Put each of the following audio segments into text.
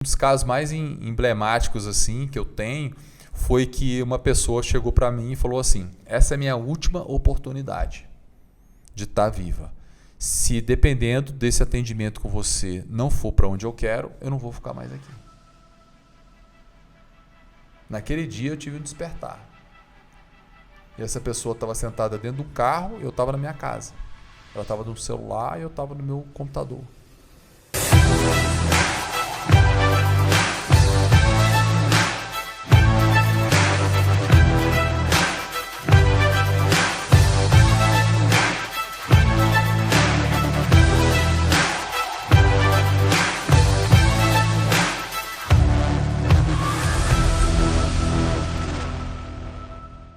Um dos casos mais emblemáticos assim que eu tenho foi que uma pessoa chegou para mim e falou assim: essa é a minha última oportunidade de estar viva. Se dependendo desse atendimento com você não for para onde eu quero, eu não vou ficar mais aqui. Naquele dia eu tive um despertar. E essa pessoa estava sentada dentro do carro, eu estava na minha casa. Ela estava no celular e eu estava no meu computador.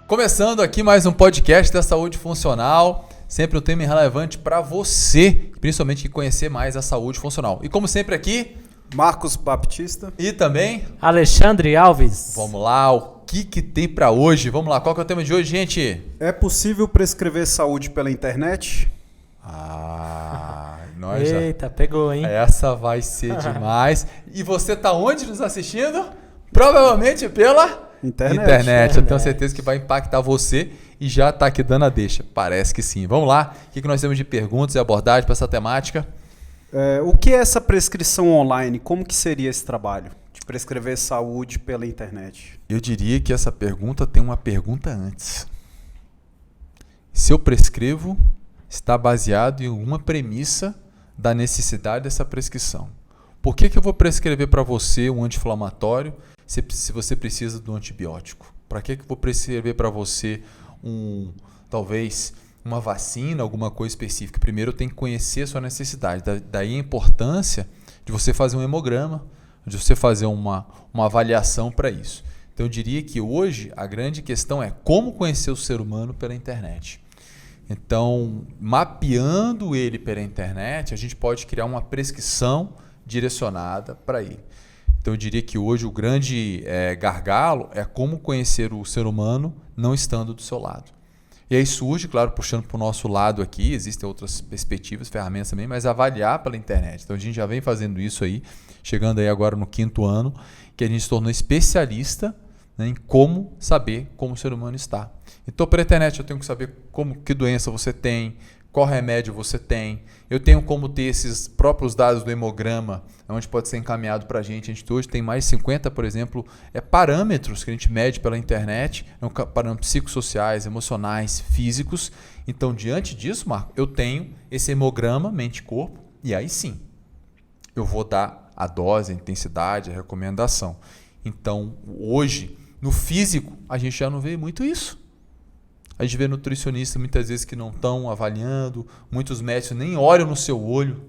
Começando aqui mais um podcast da saúde funcional, sempre um tema relevante para você, principalmente que conhecer mais a saúde funcional. E como sempre aqui, Marcos Baptista e também Alexandre Alves. Vamos lá, o que tem para hoje? Vamos lá, qual que é o tema de hoje, gente? É possível prescrever saúde pela internet? Eita, pegou, hein? Essa vai ser demais. E você tá onde nos assistindo? Provavelmente pela internet. Eu tenho certeza que vai impactar você e já está aqui dando a deixa. Parece que sim. Vamos lá. O que nós temos de perguntas e abordagem para essa temática? O que é essa prescrição online? Como que seria esse trabalho de prescrever saúde pela internet? Eu diria que essa pergunta tem uma pergunta antes. Se eu prescrevo, está baseado em alguma premissa da necessidade dessa prescrição. Por que eu vou prescrever para você um anti-inflamatório se você precisa de um antibiótico? Para que eu vou prescrever para você talvez uma vacina, alguma coisa específica? Primeiro eu tenho que conhecer a sua necessidade. Daí a importância de você fazer um hemograma, de você fazer uma avaliação para isso. Então eu diria que hoje a grande questão é como conhecer o ser humano pela internet. Então, mapeando ele pela internet, a gente pode criar uma prescrição direcionada para ele. Então eu diria que hoje o grande gargalo é como conhecer o ser humano não estando do seu lado. E aí surge, claro, puxando para o nosso lado aqui, existem outras perspectivas, ferramentas também, mas avaliar pela internet. Então a gente já vem fazendo isso aí, chegando aí agora no 5º ano, que a gente se tornou especialista, né, em como saber como o ser humano está. Então pela internet eu tenho que saber que doença você tem, qual remédio você tem. Eu tenho como ter esses próprios dados do hemograma, onde pode ser encaminhado para a gente. A gente hoje tem mais de 50, por exemplo, parâmetros que a gente mede pela internet, parâmetros psicossociais, emocionais, físicos. Então, diante disso, Marco, eu tenho esse hemograma mente-corpo e aí sim, eu vou dar a dose, a intensidade, a recomendação. Então, hoje, no físico, a gente já não vê muito isso. A gente vê nutricionistas muitas vezes que não estão avaliando, muitos médicos nem olham no seu olho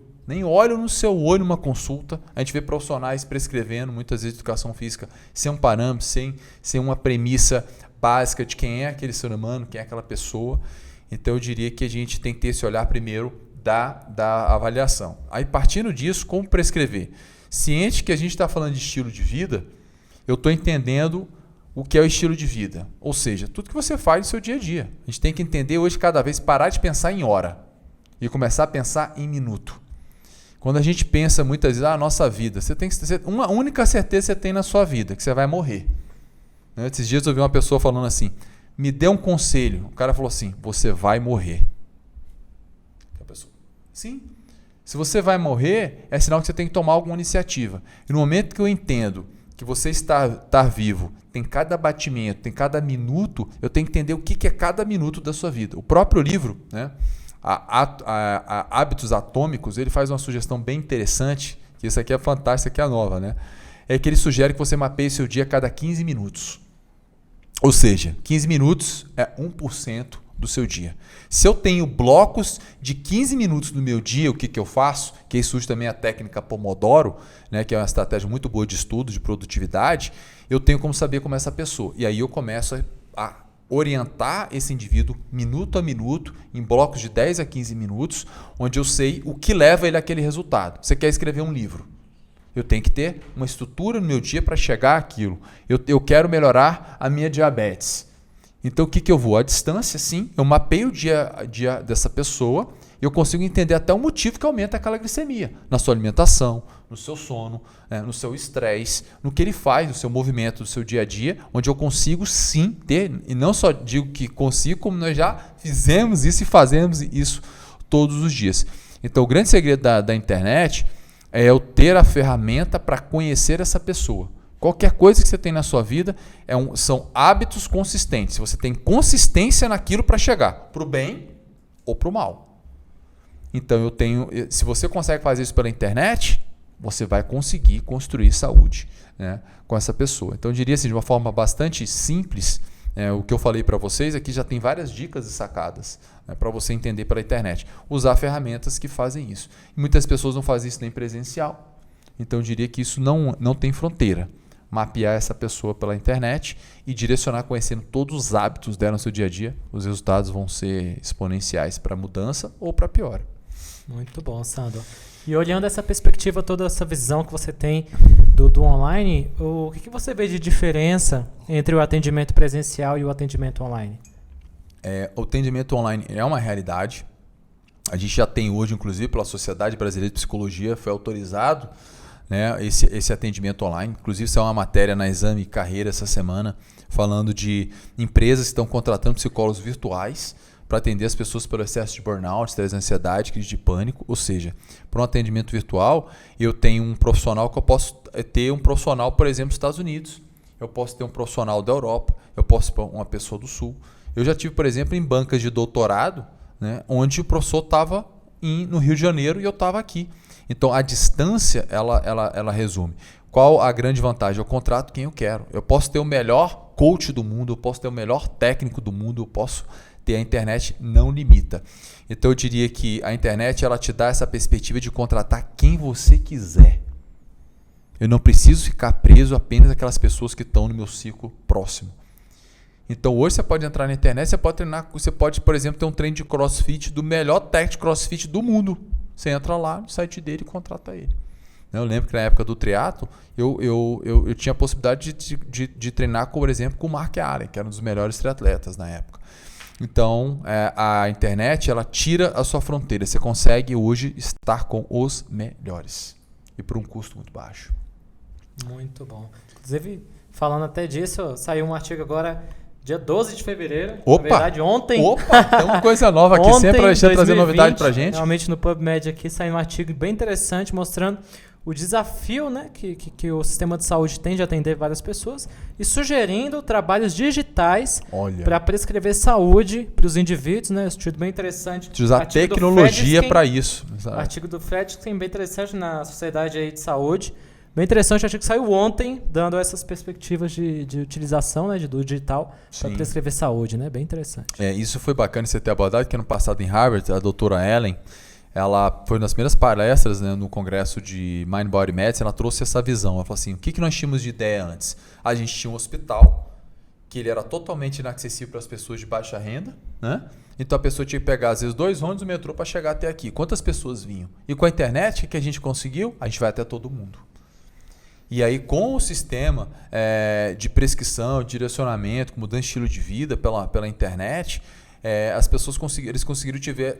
uma consulta. A gente vê profissionais prescrevendo, muitas vezes educação física, sem um parâmetro, sem uma premissa básica de quem é aquele ser humano, quem é aquela pessoa. Então eu diria que a gente tem que ter esse olhar primeiro da avaliação. Aí partindo disso, como prescrever? Ciente que a gente está falando de estilo de vida, eu estou entendendo o que é o estilo de vida, ou seja, tudo que você faz no seu dia a dia. A gente tem que entender hoje, cada vez, parar de pensar em hora e começar a pensar em minuto. Quando a gente pensa muitas vezes, a nossa vida, uma única certeza você tem na sua vida, que você vai morrer. Esses dias eu vi uma pessoa falando assim, me dê um conselho. O cara falou assim, você vai morrer. A pessoa, sim. Se você vai morrer, é sinal que você tem que tomar alguma iniciativa. E no momento que eu entendo que você está vivo, tem cada batimento, tem cada minuto, eu tenho que entender o que é cada minuto da sua vida. O próprio livro, né, Hábitos Atômicos, ele faz uma sugestão bem interessante, que isso aqui é fantástico, isso aqui é nova, né? É que ele sugere que você mapeie seu dia a cada 15 minutos. Ou seja, 15 minutos é 1% do seu dia. Se eu tenho blocos de 15 minutos no meu dia, o que eu faço? Que aí surge também a técnica Pomodoro, né, que é uma estratégia muito boa de estudo, de produtividade. Eu tenho como saber como é essa pessoa. E aí eu começo a orientar esse indivíduo minuto a minuto, em blocos de 10 a 15 minutos, onde eu sei o que leva ele àquele resultado. Você quer escrever um livro? Eu tenho que ter uma estrutura no meu dia para chegar àquilo. Eu quero melhorar a minha diabetes. Então, o que eu vou? À distância, sim, eu mapeio o dia a dia dessa pessoa e eu consigo entender até o motivo que aumenta aquela glicemia na sua alimentação, no seu sono, no seu estresse, no que ele faz, no seu movimento, no seu dia a dia, onde eu consigo sim ter, e não só digo que consigo, como nós já fizemos isso e fazemos isso todos os dias. Então o grande segredo da internet é eu ter a ferramenta para conhecer essa pessoa. Qualquer coisa que você tem na sua vida são hábitos consistentes. Você tem consistência naquilo para chegar para o bem ou para o mal. Então se você consegue fazer isso pela internet, você vai conseguir construir saúde, né, com essa pessoa. Então eu diria assim, de uma forma bastante simples, o que eu falei para vocês aqui já tem várias dicas e sacadas, né, para você entender pela internet. Usar ferramentas que fazem isso. E muitas pessoas não fazem isso nem presencial. Então eu diria que isso não tem fronteira. Mapear essa pessoa pela internet e direcionar conhecendo todos os hábitos dela no seu dia a dia, os resultados vão ser exponenciais para mudança ou para pior. Muito bom, Sandro. E olhando essa perspectiva, toda essa visão que você tem do online, o que você vê de diferença entre o atendimento presencial e o atendimento online? O atendimento online é uma realidade. A gente já tem hoje, inclusive, pela Sociedade Brasileira de Psicologia, foi autorizado, né, esse atendimento online. Inclusive, isso é uma matéria na Exame Carreira essa semana, falando de empresas que estão contratando psicólogos virtuais para atender as pessoas pelo excesso de burnout, estresse de ansiedade, crise de pânico. Ou seja, para um atendimento virtual, eu tenho um profissional que eu posso ter um profissional, por exemplo, dos Estados Unidos. Eu posso ter um profissional da Europa, eu posso ter uma pessoa do Sul. Eu já tive, por exemplo, em bancas de doutorado, né, onde o professor estava no Rio de Janeiro e eu estava aqui. Então, a distância, ela resume. Qual a grande vantagem? Eu contrato quem eu quero. Eu posso ter o melhor coach do mundo, eu posso ter o melhor técnico do mundo, eu posso ter a internet, não limita. Então, eu diria que a internet ela te dá essa perspectiva de contratar quem você quiser. Eu não preciso ficar preso apenas àquelas pessoas que estão no meu ciclo próximo. Então, hoje você pode entrar na internet, você pode treinar, você pode, por exemplo, ter um treino de crossfit do melhor técnico de crossfit do mundo. Você entra lá no site dele e contrata ele. Eu lembro que na época do triatlo, eu tinha a possibilidade de treinar, por exemplo, com o Mark Allen, que era um dos melhores triatletas na época. Então, a internet ela tira a sua fronteira. Você consegue hoje estar com os melhores e por um custo muito baixo. Muito bom. Inclusive, falando até disso, saiu um artigo agora, dia 12 de fevereiro. Opa! Na verdade, ontem. Opa! Tem uma coisa nova aqui, sempre a Alexandre trazer novidade pra gente. Realmente no PubMed aqui saiu um artigo bem interessante mostrando o desafio, né, que o sistema de saúde tem de atender várias pessoas e sugerindo trabalhos digitais para prescrever saúde para os indivíduos, né? Estudo bem interessante. De usar tecnologia para isso. O artigo do Fredkin bem interessante na Sociedade aí de Saúde. Bem interessante, acho que saiu ontem, dando essas perspectivas de utilização, né, do digital para prescrever saúde, né? Bem interessante. Isso foi bacana você ter abordado, que ano passado em Harvard, a doutora Ellen, ela foi uma das primeiras palestras, né, no congresso de Mind Body Medicine, ela trouxe essa visão. Ela falou assim, o que nós tínhamos de ideia antes? A gente tinha um hospital, que ele era totalmente inacessível para as pessoas de baixa renda, né? Então a pessoa tinha que pegar às vezes 2 ônibus do metrô para chegar até aqui. Quantas pessoas vinham? E com a internet, o que a gente conseguiu? A gente vai até todo mundo. E aí, com o sistema de prescrição, de direcionamento, mudança de estilo de vida pela internet, as pessoas conseguiram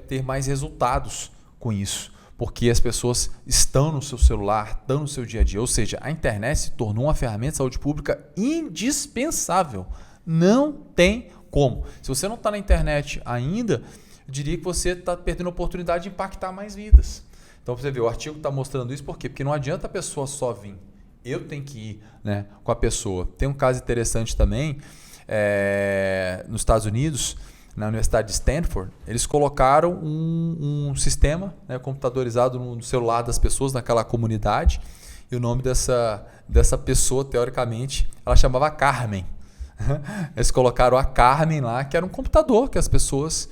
ter mais resultados com isso. Porque as pessoas estão no seu celular, estão no seu dia a dia. Ou seja, a internet se tornou uma ferramenta de saúde pública indispensável. Não tem como. Se você não está na internet ainda, eu diria que você está perdendo a oportunidade de impactar mais vidas. Então, você vê, o artigo está mostrando isso por quê? Porque não adianta a pessoa só vir. Eu tenho que ir, né, com a pessoa. Tem um caso interessante também, nos Estados Unidos, na Universidade de Stanford, eles colocaram um sistema, né, computadorizado no celular das pessoas, naquela comunidade, e o nome dessa pessoa, teoricamente, ela chamava Carmen. Eles colocaram a Carmen lá, que era um computador que as pessoas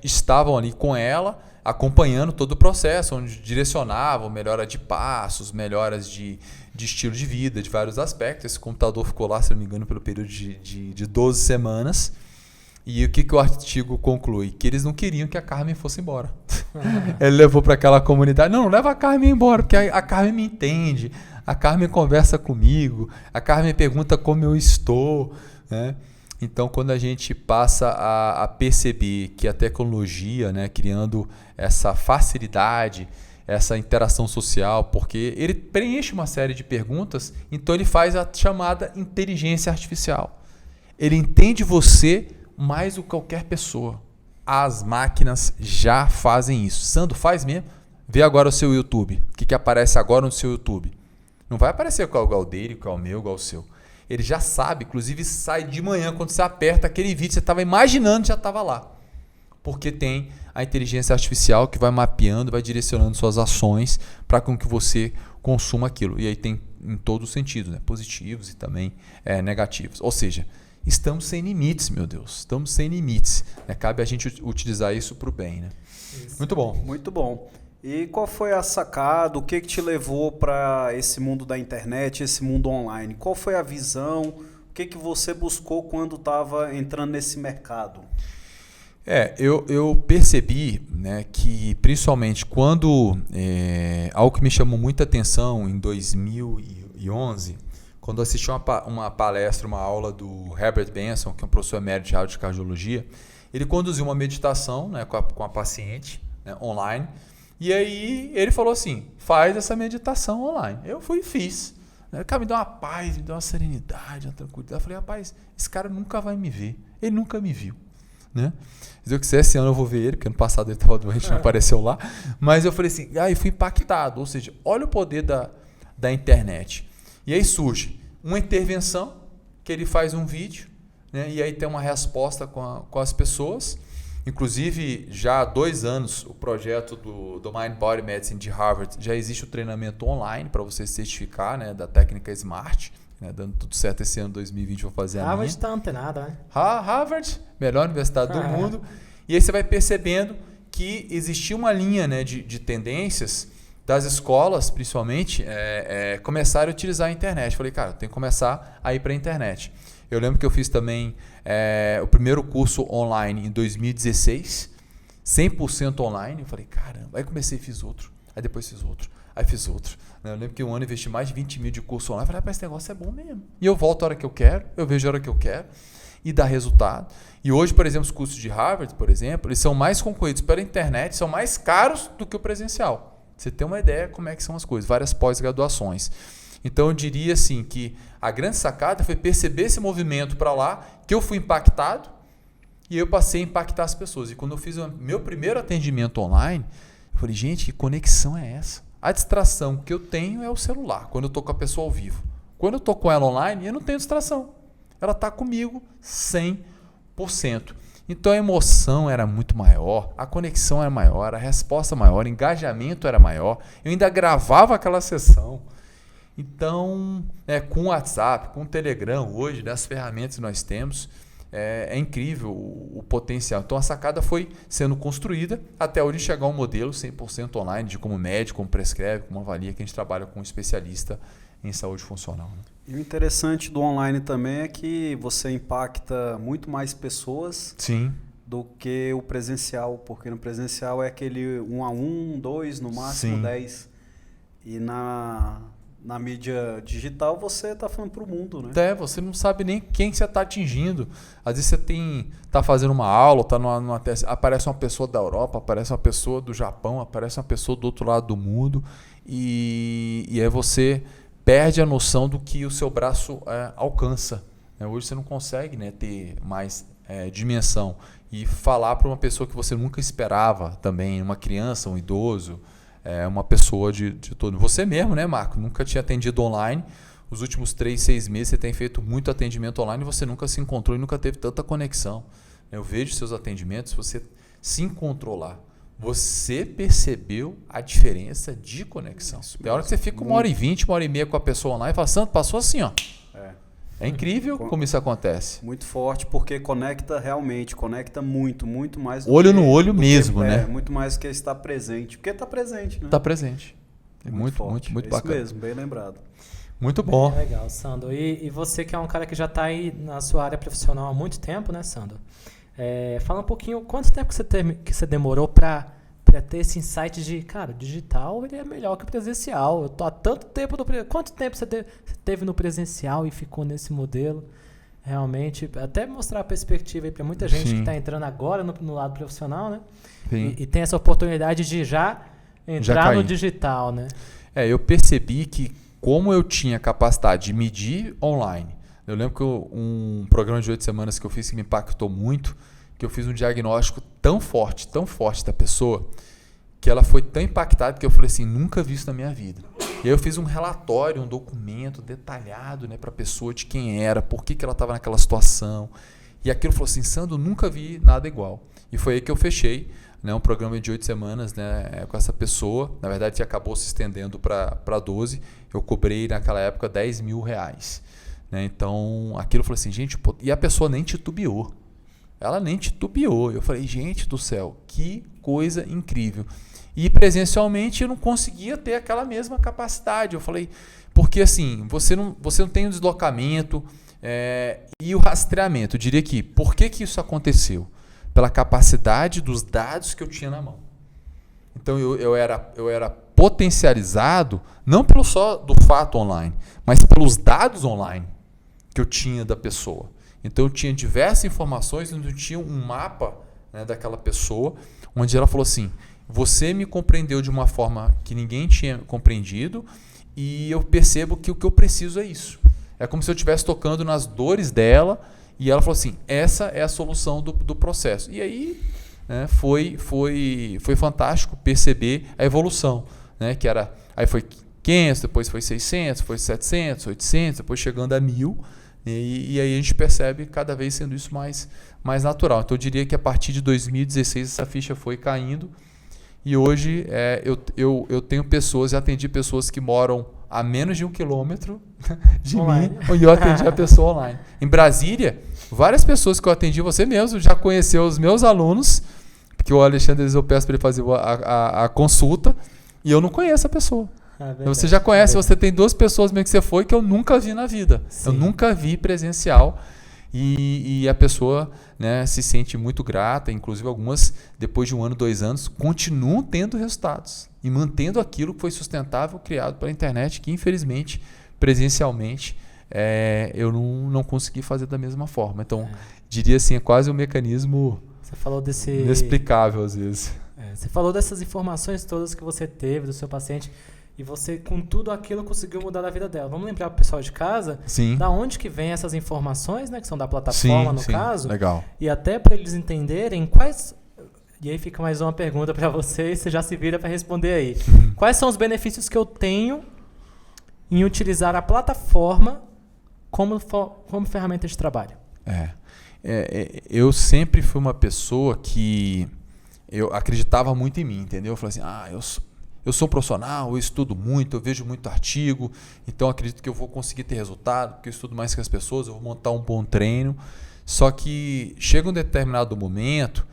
estavam ali com ela, acompanhando todo o processo, onde direcionavam melhora de passos, melhoras de estilo de vida, de vários aspectos. Esse computador ficou lá, se não me engano, pelo período de 12 semanas. E o que o artigo conclui? Que eles não queriam que a Carmen fosse embora. Ele levou para aquela comunidade, não leva a Carmen embora, porque a Carmen me entende, a Carmen conversa comigo, a Carmen pergunta como eu estou, né? Então, quando a gente passa a perceber que a tecnologia, né, criando essa facilidade, essa interação social, porque ele preenche uma série de perguntas, então ele faz a chamada inteligência artificial. Ele entende você mais do que qualquer pessoa. As máquinas já fazem isso. Sandro, faz mesmo? Vê agora o seu YouTube. O que aparece agora no seu YouTube? Não vai aparecer igual o dele, igual o meu, igual o seu. Ele já sabe, inclusive sai de manhã, quando você aperta aquele vídeo que você estava imaginando, já estava lá. Porque tem a inteligência artificial que vai mapeando, vai direcionando suas ações para com que você consuma aquilo. E aí tem em todos os sentidos, né? Positivos e também negativos. Ou seja, estamos sem limites, meu Deus. Estamos sem limites. Né? Cabe a gente utilizar isso para o bem. Né? Muito bom. Muito bom. E qual foi a sacada? O que te levou para esse mundo da internet, esse mundo online? Qual foi a visão? O que você buscou quando estava entrando nesse mercado? Eu percebi, né, que principalmente quando algo que me chamou muita atenção em 2011, quando eu assisti uma palestra, uma aula do Herbert Benson, que é um professor emérito de radiocardiologia, ele conduziu uma meditação, né, com a paciente, né, online. E aí ele falou assim, faz essa meditação online. Eu fui e fiz. O cara me deu uma paz, me deu uma serenidade, uma tranquilidade. Eu falei, rapaz, esse cara nunca vai me ver. Ele nunca me viu. Né? Se eu quiser, esse ano eu vou ver ele, porque ano passado ele estava doente, não apareceu lá. Mas eu falei assim, eu fui impactado. Ou seja, olha o poder da internet. E aí surge uma intervenção, que ele faz um vídeo, né? E aí tem uma resposta com as pessoas. Inclusive, já há 2 anos, o projeto do Mind Body Medicine de Harvard, já existe o treinamento online para você se certificar, né, da técnica SMART. Né, dando tudo certo esse ano 2020, vou fazer a minha. Harvard está antenada, né? Harvard, melhor universidade do mundo. E aí você vai percebendo que existia uma linha, né, de tendências das escolas, principalmente, começarem a utilizar a internet. Falei, cara, eu tenho que começar a ir para a internet. Eu lembro que eu fiz também o primeiro curso online em 2016, 100% online. Eu falei, caramba. Aí comecei e fiz outro. Aí depois fiz outro. Aí fiz outro. Eu lembro que um ano eu investi mais de 20 mil de curso online. Eu falei, rapaz, esse negócio é bom mesmo. E eu volto a hora que eu quero, eu vejo a hora que eu quero e dá resultado. E hoje, por exemplo, os cursos de Harvard, por exemplo, eles são mais concorridos pela internet, são mais caros do que o presencial. Você tem uma ideia como é que são as coisas. Várias pós-graduações. Então eu diria assim que a grande sacada foi perceber esse movimento para lá, que eu fui impactado e eu passei a impactar as pessoas. E quando eu fiz o meu primeiro atendimento online, eu falei, gente, que conexão é essa? A distração que eu tenho é o celular, quando eu estou com a pessoa ao vivo. Quando eu estou com ela online, eu não tenho distração. Ela está comigo 100%. Então a emoção era muito maior, a conexão era maior, a resposta maior, o engajamento era maior. Eu ainda gravava aquela sessão. Então, com o WhatsApp, com o Telegram, hoje, das ferramentas que nós temos, é incrível o potencial. Então, a sacada foi sendo construída até hoje chegar a um modelo 100% online de como mede, como prescreve, como avalia, que a gente trabalha com um especialista em saúde funcional. Né? E o interessante do online também é que você impacta muito mais pessoas do que o presencial, porque no presencial é aquele 1 a 1, 2, no máximo 10. E na mídia digital você está falando para o mundo, né? Você não sabe nem quem você está atingindo. Às vezes você está fazendo uma aula, aparece uma pessoa da Europa, aparece uma pessoa do Japão, aparece uma pessoa do outro lado do mundo e aí você perde a noção do que o seu braço alcança. Hoje você não consegue, né, ter mais dimensão e falar para uma pessoa que você nunca esperava também, uma criança, um idoso, uma pessoa de todo. Você mesmo, né, Marco? Nunca tinha atendido online. Os últimos 3, 6 meses você tem feito muito atendimento online e você nunca se encontrou e nunca teve tanta conexão. Eu vejo seus atendimentos, você se encontrou lá. Você percebeu a diferença de conexão. Tem hora que você fica 1h20, 1h30 com a pessoa online e fala, Santo, passou assim, ó. É incrível como isso acontece. Muito forte, porque conecta realmente, conecta muito, muito mais. Olho no olho mesmo, né? Muito mais do que estar presente. Porque está presente, né? Está presente. Muito bacana. Isso mesmo, bem lembrado. Muito bom. Legal, Sandro. E você que é um cara que já está aí na sua área profissional há muito tempo, né, Sandro? Fala um pouquinho, quanto tempo que você demorou para ter esse insight de, cara, o digital ele é melhor que o presencial. Eu tô há tanto tempo no presencial. Quanto tempo você teve no presencial e ficou nesse modelo? Realmente, até mostrar a perspectiva aí para muita gente que está entrando agora no lado profissional, né? E tem essa oportunidade de já Entrar no digital, né? Eu percebi que como eu tinha capacidade de medir online, eu lembro que um programa de 8 semanas que eu fiz que me impactou muito, que eu fiz um diagnóstico tão forte da pessoa, que ela foi tão impactada que eu falei assim, nunca vi isso na minha vida. E aí eu fiz um relatório, um documento detalhado, né, para a pessoa de quem era, por que ela estava naquela situação. E aquilo falou assim, Sandro, nunca vi nada igual. E foi aí que eu fechei, né, um programa de 8 semanas, né, com essa pessoa. Na verdade, acabou se estendendo para 12. Eu cobrei naquela época R$10.000. Né? Então, aquilo falou assim, gente, e a pessoa nem titubeou. Ela nem titubeou. Eu falei, gente do céu, que coisa incrível. E presencialmente eu não conseguia ter aquela mesma capacidade. Eu falei, porque assim, você não tem o deslocamento e o rastreamento. Eu diria que, por que isso aconteceu? Pela capacidade dos dados que eu tinha na mão. Então eu era potencializado, não pelo só do fato online, mas pelos dados online que eu tinha da pessoa. Então eu tinha diversas informações, onde eu tinha um mapa, né, daquela pessoa, onde ela falou assim, você me compreendeu de uma forma que ninguém tinha compreendido e eu percebo que o que eu preciso é isso. É como se eu estivesse tocando nas dores dela e ela falou assim, essa é a solução do processo. E aí, né, foi fantástico perceber a evolução, né, que era, aí foi 500, depois foi 600, foi 700, 800, depois chegando a 1.000, e aí a gente percebe cada vez sendo isso mais natural. Então eu diria que a partir de 2016 essa ficha foi caindo e hoje eu tenho pessoas, já atendi pessoas que moram a menos de 1 quilômetro de online. Mim, e eu atendi a pessoa online. Em Brasília, várias pessoas que eu atendi, você mesmo já conheceu os meus alunos, porque o Alexandre, eu peço para ele fazer a consulta e eu não conheço a pessoa. Você já conhece, você tem 2 pessoas mesmo que você foi que eu nunca vi na vida. Sim. Eu nunca vi presencial e a pessoa, né, se sente muito grata, inclusive algumas, depois de 1 ano, 2 anos, continuam tendo resultados e mantendo aquilo que foi sustentável, criado pela internet, que infelizmente, presencialmente, eu não consegui fazer da mesma forma. Então, diria assim, é quase um mecanismo inexplicável às vezes. Você falou dessas informações todas que você teve do seu paciente. E você, com tudo aquilo, conseguiu mudar a vida dela. Vamos lembrar para o pessoal de casa, sim, da onde que vem essas informações, né, que são da plataforma, sim, caso. Legal. E até para eles entenderem quais... E aí fica mais uma pergunta para você já se vira para responder aí. Quais são os benefícios que eu tenho em utilizar a plataforma como ferramenta de trabalho? Eu sempre fui uma pessoa que eu acreditava muito em mim, entendeu? Eu falei assim, eu sou profissional, eu estudo muito, eu vejo muito artigo, então acredito que eu vou conseguir ter resultado, porque eu estudo mais que as pessoas, eu vou montar um bom treino. Só que chega um determinado momento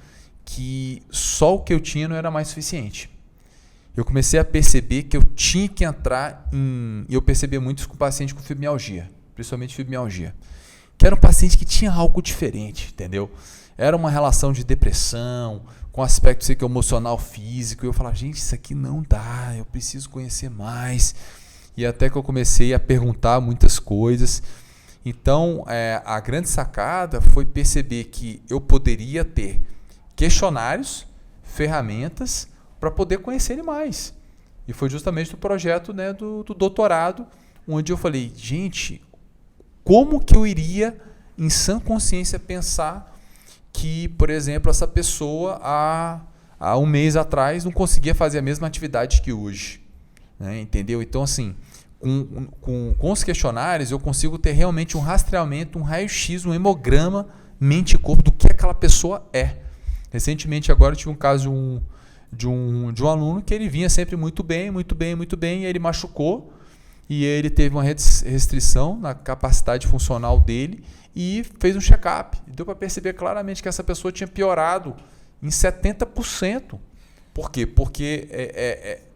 que só o que eu tinha não era mais suficiente. Eu comecei a perceber que eu tinha que entrar em... Eu percebi muito isso com paciente com fibromialgia, principalmente fibromialgia, que era um paciente que tinha algo diferente, entendeu? Era uma relação de depressão, com aspecto psicoemocional, físico, e eu falava, gente, isso aqui não dá, eu preciso conhecer mais. E até que eu comecei a perguntar muitas coisas. Então, a grande sacada foi perceber que eu poderia ter questionários, ferramentas, para poder conhecer ele mais. E foi justamente do projeto, né, do doutorado, onde eu falei, gente, como que eu iria, em sã consciência, pensar que, por exemplo, essa pessoa há um mês atrás não conseguia fazer a mesma atividade que hoje, né? Entendeu? Então, assim, com os questionários eu consigo ter realmente um rastreamento, um raio-x, um hemograma mente e corpo do que aquela pessoa é. Recentemente, agora, eu tive um caso de um aluno que ele vinha sempre muito bem, e ele machucou e ele teve uma restrição na capacidade funcional dele e fez um check-up. Deu para perceber claramente que essa pessoa tinha piorado em 70%. Por quê? Porque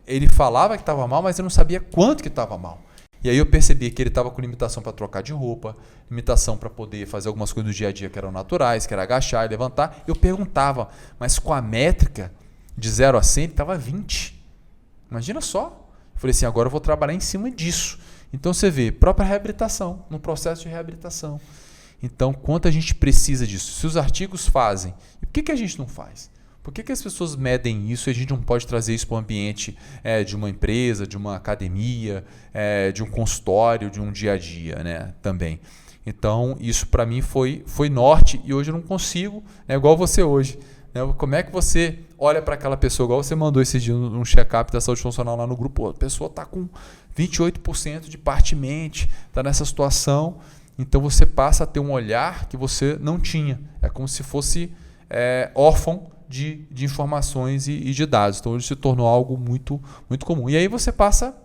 ele falava que estava mal, mas eu não sabia quanto que estava mal. E aí eu percebi que ele estava com limitação para trocar de roupa, limitação para poder fazer algumas coisas do dia a dia que eram naturais, que era agachar e levantar. Eu perguntava, mas com a métrica de 0 a 100, ele estava 20. Imagina só. Eu falei assim, agora eu vou trabalhar em cima disso. Então você vê, própria reabilitação, no processo de reabilitação. Então, quanto a gente precisa disso? Se os artigos fazem, e por que a gente não faz? Por que as pessoas medem isso e a gente não pode trazer isso para o ambiente de uma empresa, de uma academia, de um consultório, de um dia a dia, né, também? Então, isso para mim foi norte e hoje eu não consigo, igual você hoje. Né? Como é que você olha para aquela pessoa, igual você mandou esse dia um check-up da saúde funcional lá no grupo, a pessoa está com 28% de parte-mente, está nessa situação, então você passa a ter um olhar que você não tinha. É como se fosse órfão de informações e de dados. Então, hoje se tornou algo muito, muito comum. E aí você passa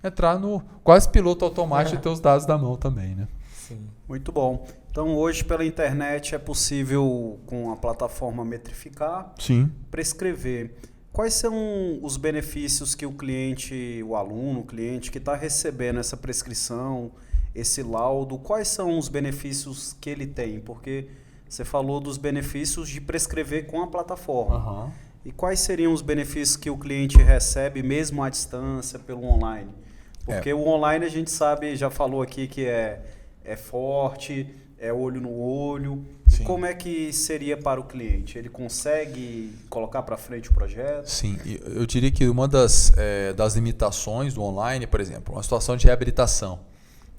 a entrar no quase piloto automático e ter os dados da mão também. Né? Sim. Muito bom. Então, hoje, pela internet, é possível, com a plataforma Metrificar, Sim. prescrever. Quais são os benefícios que o cliente, o aluno, o cliente que está recebendo essa prescrição, esse laudo, quais são os benefícios que ele tem? Porque você falou dos benefícios de prescrever com a plataforma. Uhum. E quais seriam os benefícios que o cliente recebe mesmo à distância, pelo online? Porque o online a gente sabe, já falou aqui que é forte, é olho no olho. Sim. Como é que seria para o cliente? Ele consegue colocar para frente o projeto? Sim, eu diria que uma das limitações do online, por exemplo, uma situação de reabilitação.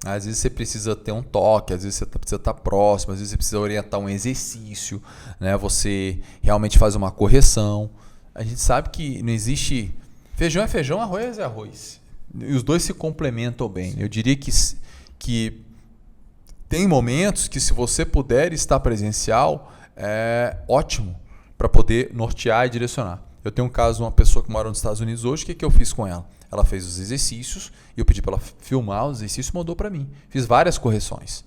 Às vezes você precisa ter um toque, às vezes você precisa estar próximo, às vezes você precisa orientar um exercício, né? Você realmente faz uma correção. A gente sabe que não existe... Feijão é feijão, arroz é arroz. E os dois se complementam bem. Eu diria que tem momentos que, se você puder estar presencial, é ótimo para poder nortear e direcionar. Eu tenho um caso de uma pessoa que mora nos Estados Unidos hoje. O que eu fiz com ela? Ela fez os exercícios e eu pedi para ela filmar os exercícios e mandou para mim. Fiz várias correções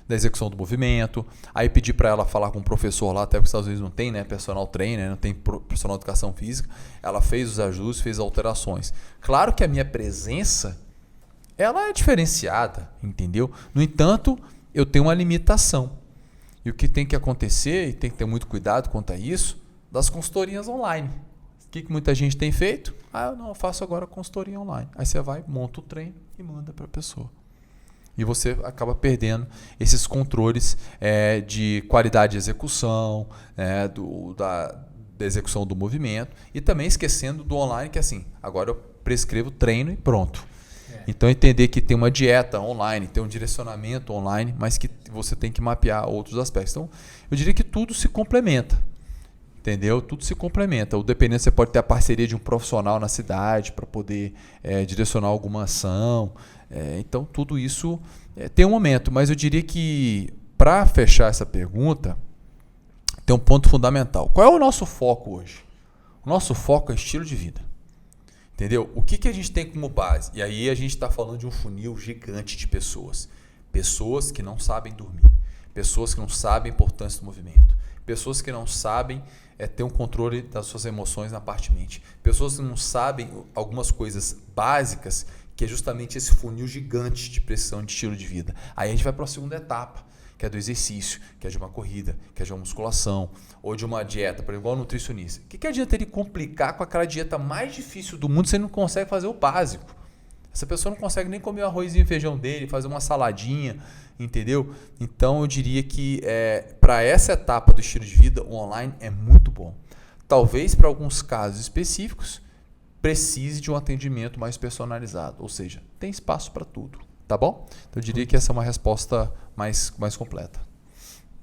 da execução do movimento. Aí pedi para ela falar com um professor lá, até porque os Estados Unidos não tem, né, personal trainer, não tem profissional de educação física. Ela fez os ajustes, fez alterações. Claro que a minha presença, ela é diferenciada, entendeu? No entanto, eu tenho uma limitação. E o que tem que acontecer, e tem que ter muito cuidado quanto a isso, das consultorias online. O que muita gente tem feito? Eu faço agora consultoria online. Aí você vai, monta o treino e manda para a pessoa. E você acaba perdendo esses controles de qualidade de execução, da execução do movimento, e também esquecendo do online, que assim, agora eu prescrevo treino e pronto. Então, entender que tem uma dieta online, tem um direcionamento online, mas que você tem que mapear outros aspectos. Então, eu diria que tudo se complementa. Entendeu? Tudo se complementa. O dependente, você pode ter a parceria de um profissional na cidade para poder direcionar alguma ação. Então, tudo isso tem um momento. Mas eu diria que, para fechar essa pergunta, tem um ponto fundamental. Qual é o nosso foco hoje? O nosso foco é estilo de vida. Entendeu? O que a gente tem como base? E aí a gente está falando de um funil gigante de pessoas. Pessoas que não sabem dormir. Pessoas que não sabem a importância do movimento. Pessoas que não sabem ter um controle das suas emoções na parte mente. Pessoas que não sabem algumas coisas básicas, que é justamente esse funil gigante de pressão de estilo de vida. Aí a gente vai para a segunda etapa, que é do exercício, que é de uma corrida, que é de uma musculação, ou de uma dieta, por exemplo, igual nutricionista. O que adianta ele complicar com aquela dieta mais difícil do mundo se ele não consegue fazer o básico? Essa pessoa não consegue nem comer o arrozinho e feijão dele, fazer uma saladinha, entendeu? Então, eu diria que para essa etapa do estilo de vida, o online é muito bom. Talvez, para alguns casos específicos, precise de um atendimento mais personalizado. Ou seja, tem espaço para tudo. Tá bom? Então, eu diria que essa é uma resposta mais completa.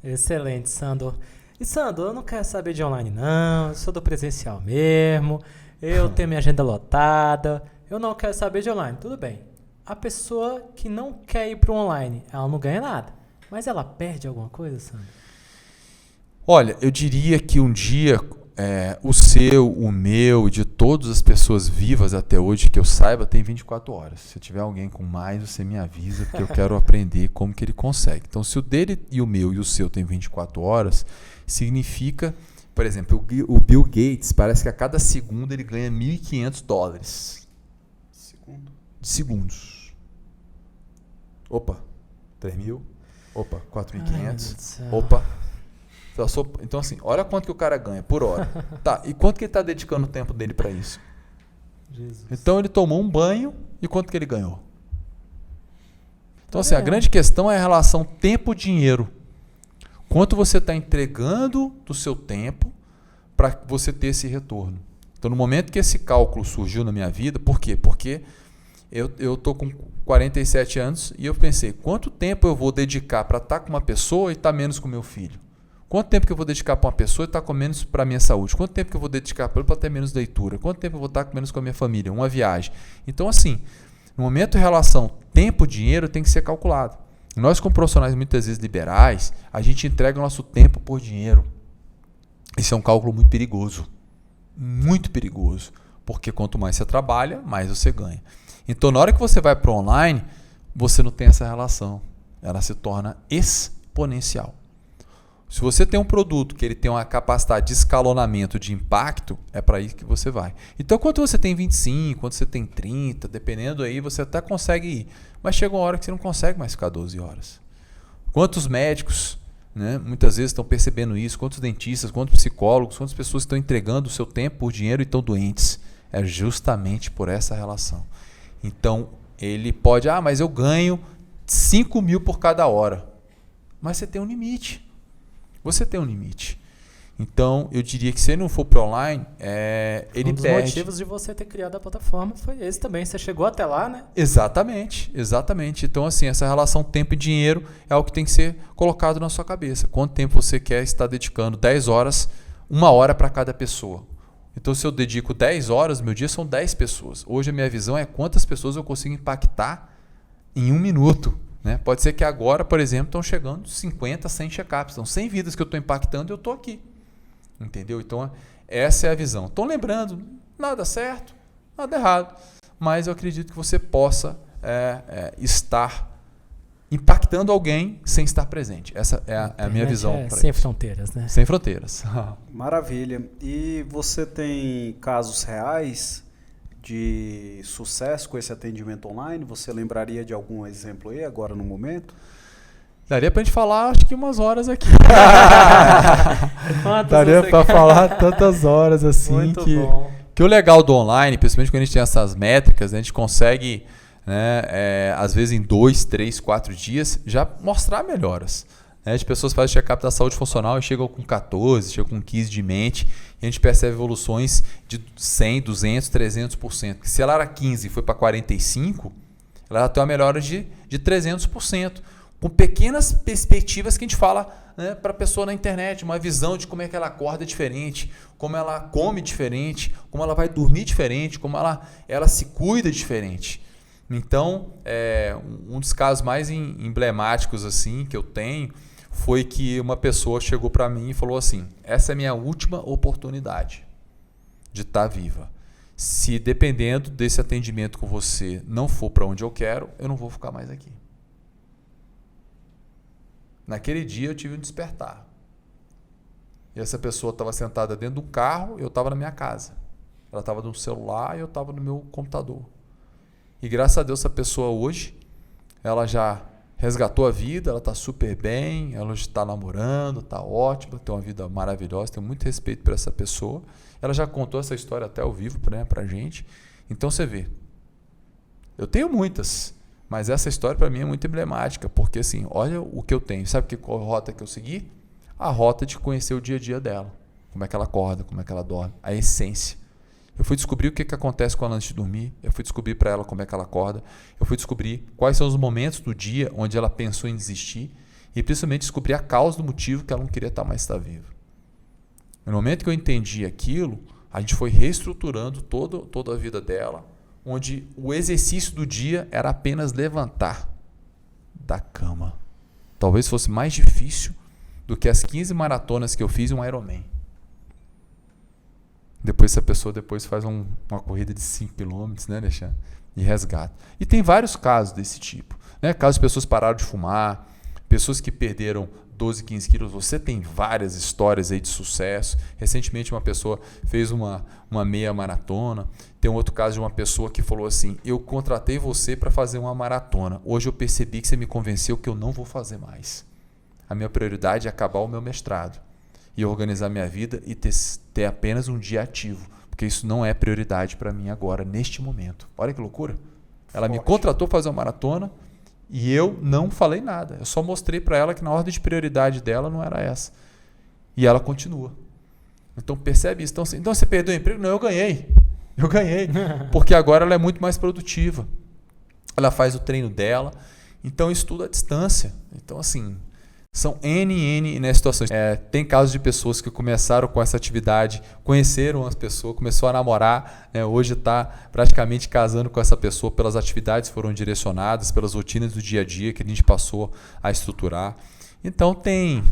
Excelente, Sandor. E, Sandor, eu não quero saber de online, não. Eu sou do presencial mesmo. Eu tenho minha agenda lotada. Eu não quero saber de online. Tudo bem. A pessoa que não quer ir para o online, ela não ganha nada. Mas ela perde alguma coisa, Sandor? Olha, eu diria que um dia o seu, o meu e de todas as pessoas vivas até hoje que eu saiba, tem 24 horas. Se tiver alguém com mais, você me avisa, porque eu quero aprender como que ele consegue. Então, se o dele e o meu e o seu tem 24 horas, significa, por exemplo, o Bill Gates, parece que a cada segundo ele ganha $1.500. Segundos. Opa, 3.000. Opa, 4.500. Opa. Então, assim, olha quanto que o cara ganha por hora. Tá, e quanto que ele está dedicando o tempo dele para isso? Jesus. Então, ele tomou um banho e quanto que ele ganhou? Então, assim, a grande questão é a relação tempo-dinheiro. Quanto você está entregando do seu tempo para você ter esse retorno. Então, no momento que esse cálculo surgiu na minha vida, por quê? Porque eu estou com 47 anos e eu pensei, quanto tempo eu vou dedicar para estar com uma pessoa e estar menos com meu filho? Quanto tempo que eu vou dedicar para uma pessoa e estar com menos para a minha saúde? Quanto tempo que eu vou dedicar para ter menos leitura? Quanto tempo eu vou estar com menos com a minha família? Uma viagem. Então, assim, no momento, relação tempo-dinheiro tem que ser calculado. Nós, como profissionais muitas vezes liberais, a gente entrega o nosso tempo por dinheiro. Esse é um cálculo muito perigoso. Muito perigoso. Porque quanto mais você trabalha, mais você ganha. Então, na hora que você vai para o online, você não tem essa relação. Ela se torna exponencial. Se você tem um produto que ele tem uma capacidade de escalonamento, de impacto, é para isso que você vai. Então, quando você tem 25, quando você tem 30, dependendo aí, você até consegue ir. Mas chega uma hora que você não consegue mais ficar 12 horas. Quantos médicos, né, muitas vezes estão percebendo isso? Quantos dentistas, quantos psicólogos, quantas pessoas estão entregando o seu tempo por dinheiro e estão doentes? É justamente por essa relação. Então, ele pode, mas eu ganho 5 mil por cada hora. Mas você tem um limite. Você tem um limite. Então, eu diria que se ele não for para online, ele perde. Um dos motivos de você ter criado a plataforma foi esse também. Você chegou até lá, né? Exatamente, exatamente. Então, assim, essa relação tempo e dinheiro é algo que tem que ser colocado na sua cabeça. Quanto tempo você quer estar dedicando? 10 horas, 1 hora para cada pessoa. Então, se eu dedico 10 horas, meu dia são 10 pessoas. Hoje, a minha visão é quantas pessoas eu consigo impactar em 1 minuto. Né? Pode ser que agora, por exemplo, estão chegando 50, 100 check-ups. Então, 100 vidas que eu estou impactando, eu estou aqui. Entendeu? Então, essa é a visão. Então, lembrando, nada certo, nada errado. Mas eu acredito que você possa estar impactando alguém sem estar presente. Essa é a minha visão. Sem fronteiras, né? Sem fronteiras. Maravilha. E você tem casos reais de sucesso com esse atendimento online? Você lembraria de algum exemplo aí agora no momento? Daria pra gente falar, acho que umas horas aqui. Daria pra falar tantas horas assim. Muito bom. Que o legal do online, principalmente quando a gente tem essas métricas, a gente consegue, né, às vezes em 2, 3, 4 dias, já mostrar melhoras. As pessoas fazem check-up da saúde funcional e chegam com 14, chegam com 15 de mente, e a gente percebe evoluções de 100, 200, 300%. Porque se ela era 15 e foi para 45, ela já tem uma melhora de 300%. Com pequenas perspectivas que a gente fala, né, para a pessoa na internet, uma visão de como é que ela acorda diferente, como ela come diferente, como ela vai dormir diferente, como ela se cuida diferente. Então, um dos casos mais emblemáticos assim, que eu tenho foi que uma pessoa chegou para mim e falou assim, essa é a minha última oportunidade de estar viva. Se dependendo desse atendimento com você não for para onde eu quero, eu não vou ficar mais aqui. Naquele dia eu tive um despertar. E essa pessoa estava sentada dentro de um carro e eu estava na minha casa. Ela estava no celular e eu estava no meu computador. E graças a Deus essa pessoa hoje, ela já resgatou a vida, ela está super bem, ela está namorando, está ótima, tem uma vida maravilhosa, tenho muito respeito por essa pessoa. Ela já contou essa história até ao vivo, né, pra gente. Então você vê, eu tenho muitas, mas essa história para mim é muito emblemática, porque assim, olha o que eu tenho. Sabe qual rota que eu segui? A rota de conhecer o dia a dia dela. Como é que ela acorda, como é que ela dorme, a essência. Eu fui descobrir o que acontece com ela antes de dormir, eu fui descobrir para ela como é que ela acorda, eu fui descobrir quais são os momentos do dia onde ela pensou em desistir e principalmente descobrir a causa do motivo que ela não queria estar viva. No momento que eu entendi aquilo, a gente foi reestruturando toda a vida dela, onde o exercício do dia era apenas levantar da cama. Talvez fosse mais difícil do que as 15 maratonas que eu fiz em um Ironman. Depois essa pessoa faz uma corrida de 5 km, né, Alexandre? E resgata. E tem vários casos desse tipo. Né? Casos de pessoas pararam de fumar, pessoas que perderam 12, 15 quilos. Você tem várias histórias aí de sucesso. Recentemente uma pessoa fez uma meia maratona. Tem um outro caso de uma pessoa que falou assim, eu contratei você para fazer uma maratona. Hoje eu percebi que você me convenceu que eu não vou fazer mais. A minha prioridade é acabar o meu mestrado e organizar minha vida e ter apenas um dia ativo, porque isso não é prioridade para mim agora, neste momento. Olha que loucura. Ela me contratou para fazer uma maratona e eu não falei nada. Eu só mostrei para ela que na ordem de prioridade dela não era essa. E ela continua. Então percebe isso. Então você perdeu o emprego? Não, eu ganhei. Porque agora ela é muito mais produtiva. Ela faz o treino dela. Então estuda à distância. Então assim, são N situações. Tem casos de pessoas que começaram com essa atividade, conheceram as pessoas, começou a namorar, né? Hoje está praticamente casando com essa pessoa pelas atividades que foram direcionadas, pelas rotinas do dia a dia que a gente passou a estruturar. Então tem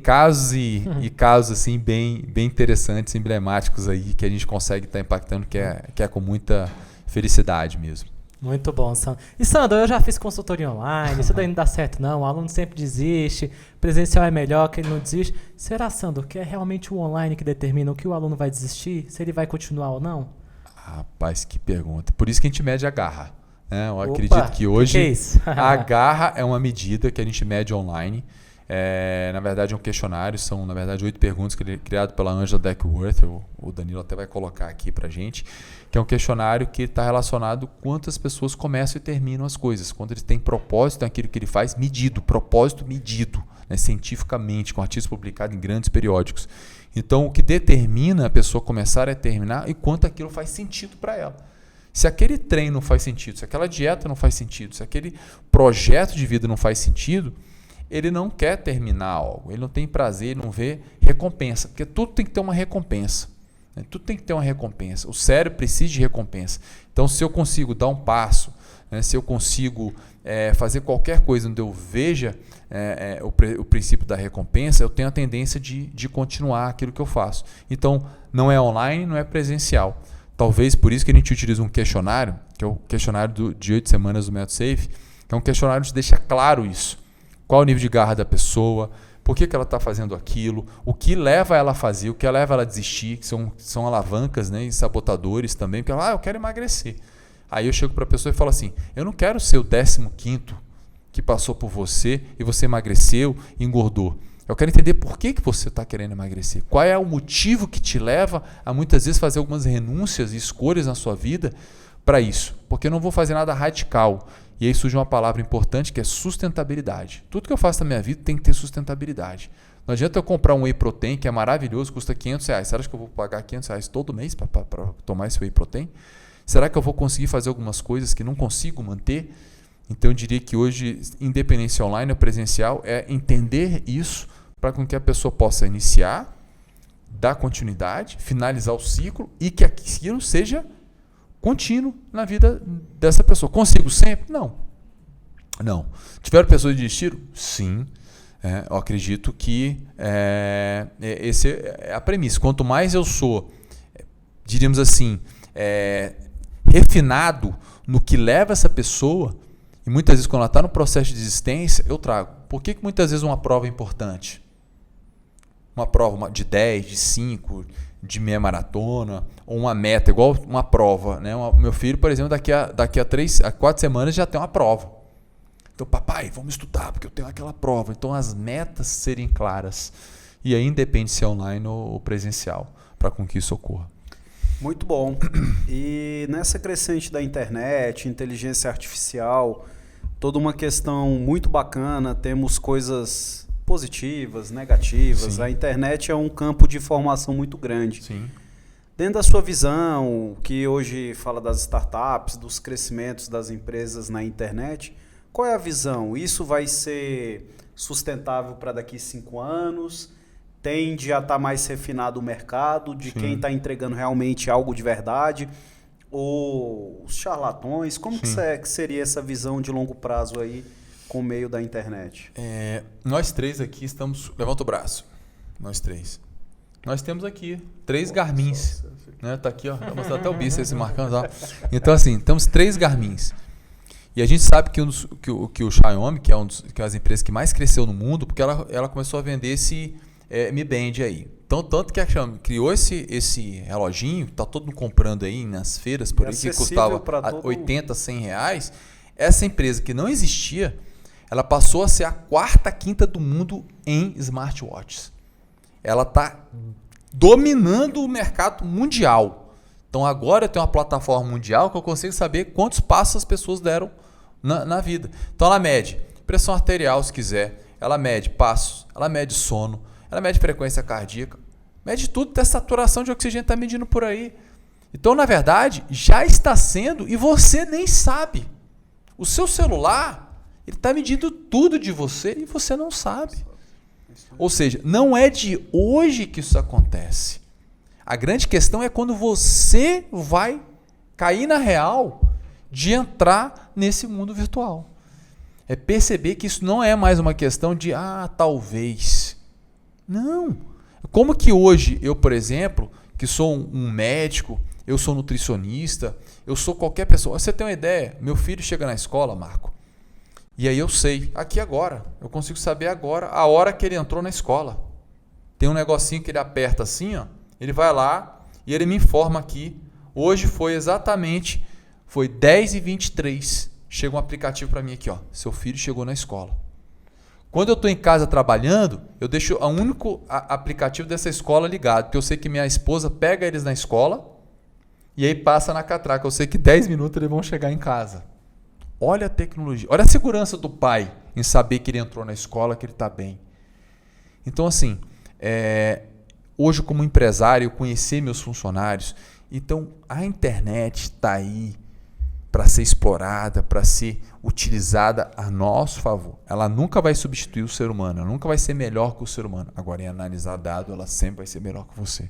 casos e casos assim bem interessantes, emblemáticos aí que a gente consegue estar impactando, que é com muita felicidade mesmo. Muito bom, Sandro. E Sandro, eu já fiz consultoria online, isso daí não dá certo não, o aluno sempre desiste, presencial é melhor, que ele não desiste. Será, Sandro, que é realmente o online que determina o que o aluno vai desistir, se ele vai continuar ou não? Rapaz, que pergunta. Por isso que a gente mede a garra. Né? Eu acredito que hoje que é isso? A garra é uma medida que a gente mede online. Na verdade é um questionário, são na verdade 8 perguntas criado pela Angela Duckworth, o Danilo até vai colocar aqui pra gente, que é um questionário que está relacionado com quantas pessoas começam e terminam as coisas, quando ele tem propósito naquilo que ele faz, propósito medido, né, cientificamente, com artigos publicados em grandes periódicos. Então o que determina a pessoa começar e terminar e quanto aquilo faz sentido para ela. Se aquele treino não faz sentido, se aquela dieta não faz sentido, se aquele projeto de vida não faz sentido, ele não quer terminar algo, ele não tem prazer, ele não vê recompensa, porque tudo tem que ter uma recompensa. Né? Tudo tem que ter uma recompensa. O cérebro precisa de recompensa. Então, se eu consigo dar um passo, né, se eu consigo fazer qualquer coisa onde eu veja o princípio da recompensa, eu tenho a tendência de continuar aquilo que eu faço. Então, não é online, não é presencial. Talvez por isso que a gente utiliza um questionário, que é o questionário de 8 semanas do Método SAFe, que é um questionário que deixa claro isso. Qual o nível de garra da pessoa, por que ela está fazendo aquilo, o que leva ela a fazer, o que leva ela a desistir, que são alavancas, né, e sabotadores também, porque ela, eu quero emagrecer. Aí eu chego para a pessoa e falo assim, eu não quero ser o 15º que passou por você e você emagreceu e engordou. Eu quero entender por que você está querendo emagrecer. Qual é o motivo que te leva a muitas vezes fazer algumas renúncias e escolhas na sua vida para isso. Porque eu não vou fazer nada radical. E aí surge uma palavra importante que é sustentabilidade. Tudo que eu faço na minha vida tem que ter sustentabilidade. Não adianta eu comprar um whey protein que é maravilhoso, custa R$500. Você acha que eu vou pagar R$500 todo mês para tomar esse whey protein? Será que eu vou conseguir fazer algumas coisas que não consigo manter? Então eu diria que hoje, independência online ou presencial, é entender isso para que a pessoa possa iniciar, dar continuidade, finalizar o ciclo e que aquilo seja contínuo na vida dessa pessoa. Consigo sempre? Não. Tiveram pessoas que desistiram? Sim. Eu acredito que essa é a premissa. Quanto mais eu sou, diríamos assim, refinado no que leva essa pessoa, e muitas vezes quando ela está no processo de desistência, eu trago. Por que muitas vezes uma prova é importante? Uma prova de 10, de 5, de meia maratona, ou uma meta, igual uma prova. Né? Meu filho, por exemplo, daqui a 4 semanas já tem uma prova. Então, papai, vamos estudar, porque eu tenho aquela prova. Então, as metas serem claras. E aí independe se é online ou presencial, para com que isso ocorra. Muito bom. E nessa crescente da internet, inteligência artificial, toda uma questão muito bacana, temos coisas positivas, negativas. Sim. A internet é um campo de informação muito grande. Sim. Dentro da sua visão, que hoje fala das startups, dos crescimentos das empresas na internet, qual é a visão? Isso vai ser sustentável para daqui 5 anos? Tende a estar mais refinado o mercado de Sim. quem está entregando realmente algo de verdade? Ou os charlatões? Como que seria essa visão de longo prazo aí com o meio da internet? Nós três aqui estamos... Levanta o braço. Nós três. Nós temos aqui 3 Garmins. Né? Tá aqui, ó. Tá mostrando até o bíceps marcando. Ó. Então, assim, temos 3 Garmins. E a gente sabe que o Xiaomi, que é que é as empresas que mais cresceu no mundo, porque ela começou a vender esse Mi Band aí. Então, tanto que a Xiaomi criou esse reloginho, tá todo mundo comprando aí nas feiras, por aí, que custava 80, 100 reais. Essa empresa que não existia, ela passou a ser a 4ª, 5ª do mundo em smartwatches. Ela está dominando o mercado mundial. Então agora eu tenho uma plataforma mundial que eu consigo saber quantos passos as pessoas deram na vida. Então ela mede pressão arterial, se quiser, ela mede passos, ela mede sono, ela mede frequência cardíaca, Mede tudo, tem saturação de oxigênio, está medindo por aí. Então, na verdade, já está sendo e você nem sabe. O seu celular, ele está medindo tudo de você e você não sabe. Ou seja, não é de hoje que isso acontece. A grande questão é quando você vai cair na real de entrar nesse mundo virtual. É perceber que isso não é mais uma questão de, talvez. Não. Como que hoje eu, por exemplo, que sou um médico, eu sou nutricionista, eu sou qualquer pessoa. Você tem uma ideia? Meu filho chega na escola, Marco, e aí eu sei, aqui agora, eu consigo saber agora a hora que ele entrou na escola. Tem um negocinho que ele aperta assim, ó, ele vai lá e ele me informa aqui. Hoje foi 10h23. Chega um aplicativo para mim aqui, ó, seu filho chegou na escola. Quando eu estou em casa trabalhando, eu deixo o único aplicativo dessa escola ligado, porque eu sei que minha esposa pega eles na escola e aí passa na catraca. Eu sei que 10 minutos eles vão chegar em casa. Olha a tecnologia, olha a segurança do pai em saber que ele entrou na escola, que ele está bem. Então, assim, hoje como empresário, eu conheci meus funcionários. Então, a internet está aí para ser explorada, para ser utilizada a nosso favor. Ela nunca vai substituir o ser humano, ela nunca vai ser melhor que o ser humano. Agora, em analisar dado, ela sempre vai ser melhor que você.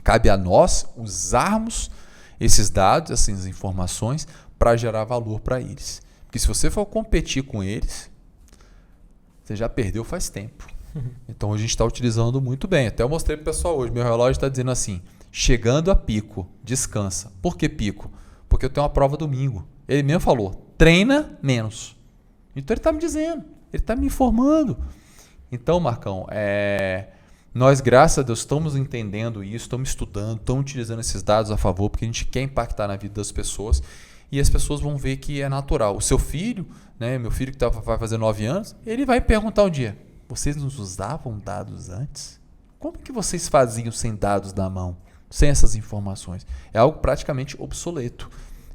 Cabe a nós usarmos esses dados, essas informações, para gerar valor para eles. Porque se você for competir com eles, você já perdeu faz tempo. Então, a gente está utilizando muito bem. Até eu mostrei para o pessoal hoje, meu relógio está dizendo assim, chegando a pico, descansa. Por que pico? Porque eu tenho uma prova domingo. Ele mesmo falou, treina menos. Então ele está me dizendo, ele está me informando. Então, Marcão, nós, graças a Deus, estamos entendendo isso, estamos estudando, estamos utilizando esses dados a favor, porque a gente quer impactar na vida das pessoas e as pessoas vão ver que é natural. O seu filho, né, meu filho que vai fazer 9 anos, ele vai perguntar um dia, vocês nos usavam dados antes? Como que vocês faziam sem dados na mão? Sem essas informações. É algo praticamente obsoleto.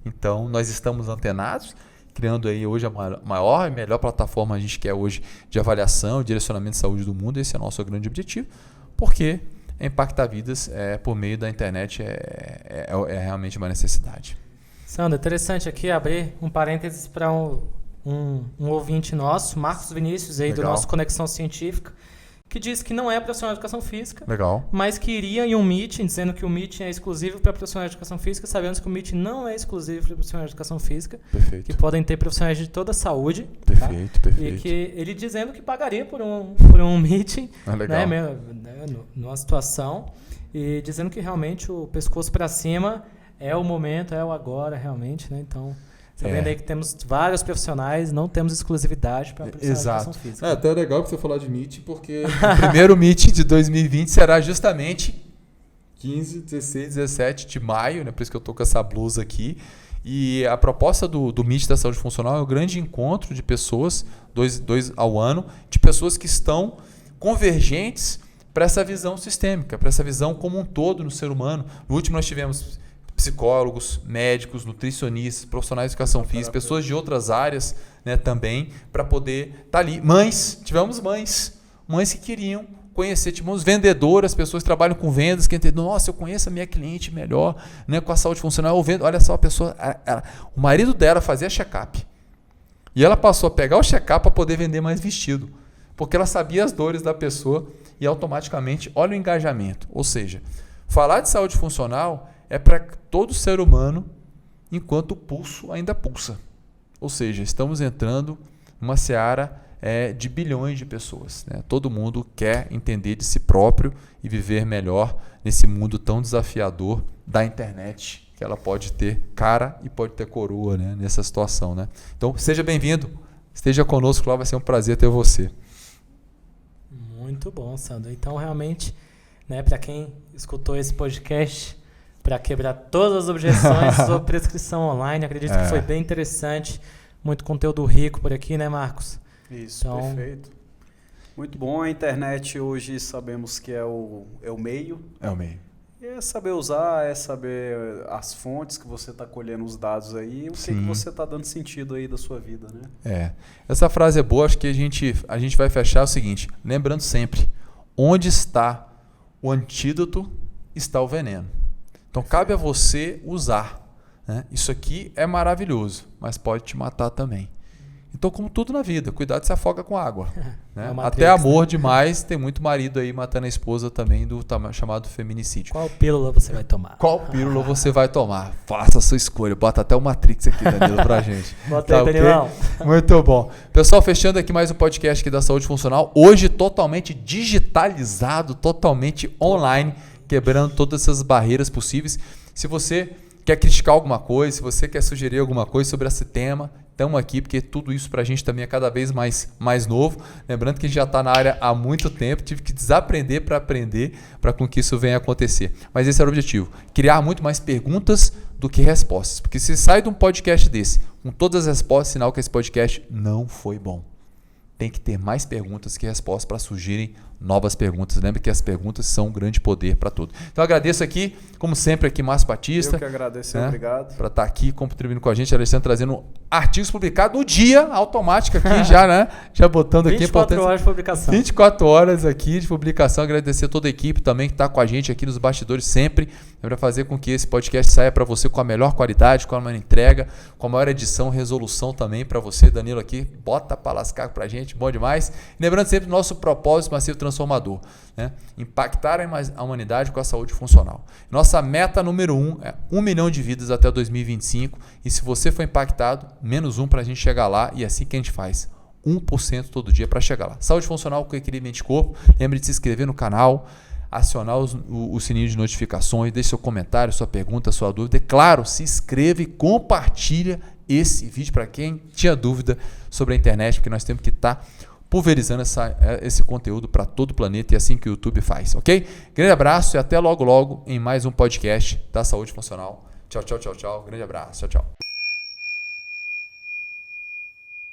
Então, nós estamos antenados, criando aí hoje a maior e melhor plataforma a gente quer hoje de avaliação e direcionamento de saúde do mundo. Esse é o nosso grande objetivo, porque impactar vidas por meio da internet é realmente uma necessidade. Sandro, interessante aqui abrir um parênteses para um ouvinte nosso, Marcos Vinícius, aí do nosso Conexão Científica, que diz que não é profissional de educação física, mas que iria em um meeting, dizendo que o meeting é exclusivo para profissionais de educação física, sabendo que o meeting não é exclusivo para profissionais de educação física, que podem ter profissionais de toda a saúde. Perfeito. E que ele dizendo que pagaria por um meeting, né, numa situação, e dizendo que realmente o pescoço para cima é o momento, é o agora, realmente, né? Então, sabendo aí que temos vários profissionais, não temos exclusividade para profissionais de educação física. É até legal você falar de Meet, porque o primeiro Meet de 2020 será justamente 15, 16, 17 de maio, né? Por isso que eu estou com essa blusa aqui. E a proposta do Meet da Saúde Funcional é um grande encontro de pessoas, dois ao ano, de pessoas que estão convergentes para essa visão sistêmica, para essa visão como um todo no ser humano. No último nós tivemos psicólogos, médicos, nutricionistas, profissionais de educação física, pessoas de outras áreas, né, também, para poder estar ali. Tivemos mães que queriam conhecer, tivemos vendedoras, pessoas que trabalham com vendas, que entendem, nossa, eu conheço a minha cliente melhor, né, com a saúde funcional, olha só, a pessoa, o marido dela fazia check-up, e ela passou a pegar o check-up para poder vender mais vestido, porque ela sabia as dores da pessoa e automaticamente, olha o engajamento, ou seja, falar de saúde funcional é para todo ser humano enquanto o pulso ainda pulsa. Ou seja, estamos entrando numa seara de bilhões de pessoas. Né? Todo mundo quer entender de si próprio e viver melhor nesse mundo tão desafiador da internet, que ela pode ter cara e pode ter coroa, né? Nessa situação. Né? Então, seja bem-vindo, esteja conosco lá, vai ser um prazer ter você. Muito bom, Sandro. Então, realmente, né, para quem escutou esse podcast, para quebrar todas as objeções sobre prescrição online. Acredito que foi bem interessante. Muito conteúdo rico por aqui, né, Marcos? Isso, então, perfeito. Muito bom. A internet hoje sabemos que é o meio. É o meio. É saber usar, é saber as fontes que você está colhendo os dados aí, o que você está dando sentido aí da sua vida, né? Essa frase é boa, acho que a gente vai fechar o seguinte, lembrando sempre, onde está o antídoto está o veneno. Então cabe a você usar. Né? Isso aqui é maravilhoso, mas pode te matar também. Então, como tudo na vida, cuidado, se afoga com água. Né? Até amor demais, tem muito marido aí matando a esposa também do chamado feminicídio. Qual pílula você vai tomar? Qual pílula você vai tomar? Faça a sua escolha. Bota até o Matrix aqui, Danilo, pra gente. Bota aí, Danilão. Okay? Muito bom. Pessoal, fechando aqui mais um podcast aqui da Saúde Funcional. Hoje totalmente digitalizado, totalmente online, quebrando todas essas barreiras possíveis. Se você quer criticar alguma coisa, se você quer sugerir alguma coisa sobre esse tema, estamos aqui, porque tudo isso para a gente também é cada vez mais novo. Lembrando que a gente já está na área há muito tempo, tive que desaprender para aprender, para com que isso venha a acontecer. Mas esse era o objetivo, criar muito mais perguntas do que respostas. Porque se sai de um podcast desse, com todas as respostas, sinal que esse podcast não foi bom. Tem que ter mais perguntas que respostas para surgirem novas perguntas. Lembre que as perguntas são um grande poder para tudo. Então, agradeço aqui, como sempre, aqui Márcio Batista. Eu que agradeço, né? Obrigado. Para estar aqui contribuindo com a gente. Alexandre trazendo artigos publicados no dia, automático aqui já, né? Já botando aqui. 24 horas de publicação. 24 horas aqui de publicação. Agradecer a toda a equipe também que está com a gente aqui nos bastidores sempre. Para fazer com que esse podcast saia para você com a melhor qualidade, com a maior entrega, com a maior edição, resolução também para você. Danilo aqui, bota para lascar para a gente, bom demais. E lembrando sempre do nosso propósito massivo transformador, né? Impactar a humanidade com a saúde funcional. Nossa meta número 1 é 1 milhão de vidas até 2025 e se você for impactado, menos 1 para a gente chegar lá e é assim que a gente faz. 1% todo dia para chegar lá. Saúde funcional com equilíbrio mente-corpo. Lembre de se inscrever no canal, acionar o sininho de notificações, deixe seu comentário, sua pergunta, sua dúvida. E claro, se inscreva e compartilha esse vídeo para quem tinha dúvida sobre a internet, porque nós temos que estar pulverizando esse conteúdo para todo o planeta e assim que o YouTube faz, ok? Grande abraço e até logo em mais um podcast da Saúde Funcional. Tchau, tchau, tchau, tchau. Grande abraço. Tchau, tchau.